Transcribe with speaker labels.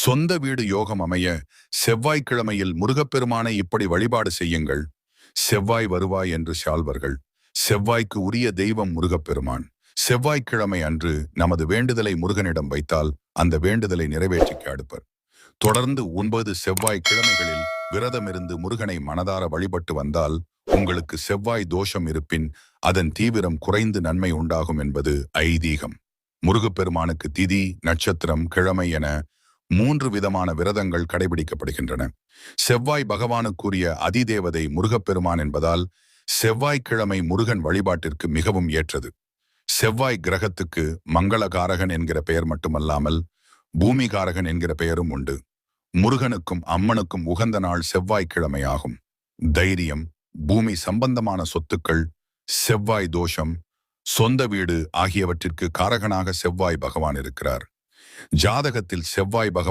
Speaker 1: சொந்த வீடு யோகம் அமைய செவ்வாய்க்கிழமையில் முருகப்பெருமானை இப்படி வழிபாடு செய்யுங்கள். செவ்வாய் வருவாய் என்று சால்வர்கள். செவ்வாய்க்கு உரிய தெய்வம் முருகப்பெருமான். செவ்வாய்க்கிழமை அன்று நமது வேண்டுதலை முருகனிடம் வைத்தால் அந்த வேண்டுதலை நிறைவேற்றிக்க அடுப்பர். தொடர்ந்து 9 செவ்வாய்க்கிழமைகளில் விரதமிருந்து முருகனை மனதார வழிபட்டு வந்தால் உங்களுக்கு செவ்வாய் தோஷம் இருப்பின் அதன் தீவிரம் குறைந்து நன்மை உண்டாகும் என்பது ஐதீகம். முருகப்பெருமானுக்கு திதி, நட்சத்திரம், கிழமை என 3 விதமான விரதங்கள் கடைபிடிக்கப்படுகின்றன. செவ்வாய் பகவானுக்குரிய அதிதேவதை முருகப்பெருமான் என்பதால் செவ்வாய்க்கிழமை முருகன் வழிபாட்டிற்கு மிகவும் ஏற்றது. செவ்வாய் கிரகத்துக்கு மங்களகாரகன் என்கிற பெயர் மட்டுமல்லாமல் பூமிகாரகன் என்கிற பெயரும் உண்டு. முருகனுக்கும் அம்மனுக்கும் உகந்த நாள் செவ்வாய்க்கிழமை ஆகும். தைரியம், பூமி சம்பந்தமான சொத்துக்கள், செவ்வாய் தோஷம், சொந்த வீடு ஆகியவற்றிற்கு காரகனாக செவ்வாய் பகவான் இருக்கிறார். ஜாதகத்தில் செவ்வாய் பகவான்